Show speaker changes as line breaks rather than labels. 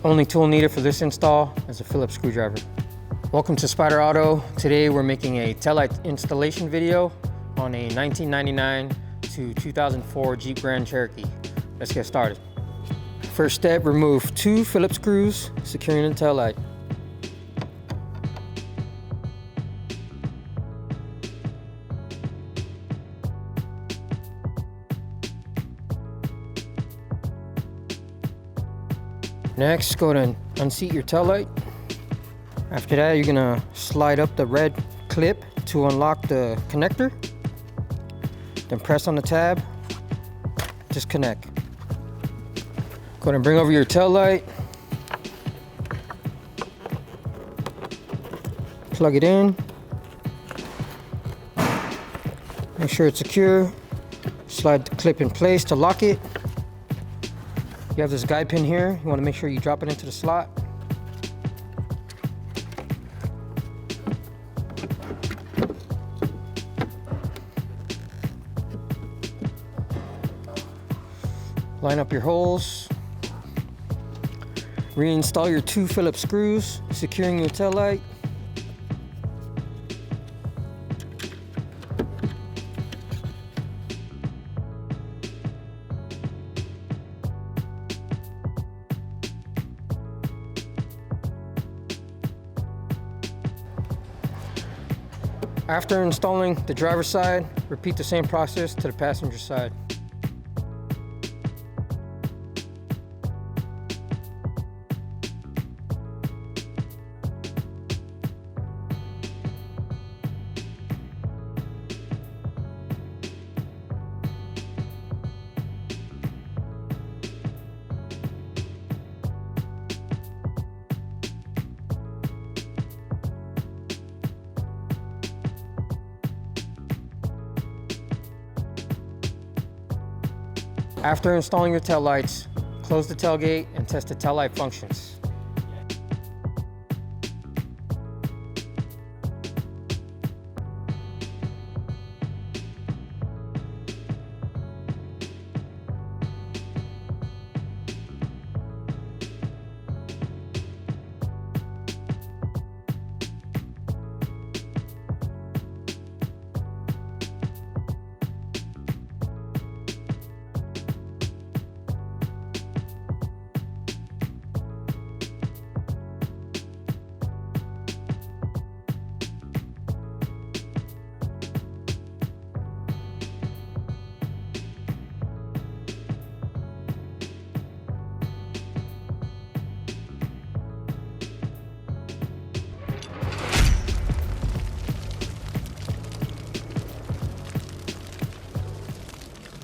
Only tool needed for this install is a Phillips screwdriver. Welcome to Spyder Auto. Today we're making a taillight installation video on a 1999 to 2004 Jeep Grand Cherokee. Let's get started. First step, remove 2 Phillips screws securing the taillight. Next, go ahead and unseat your taillight. After that, you're gonna slide up the red clip to unlock the connector. Then press on the tab, disconnect. Go ahead and bring over your taillight. Plug it in. Make sure it's secure. Slide the clip in place to lock it. You have this guide pin here. You want to make sure you drop it into the slot. Line up your holes. Reinstall your 2 Phillips screws, securing your taillight. After installing the driver's side, repeat the same process to the passenger side. After installing your taillights, close the tailgate and test the taillight functions.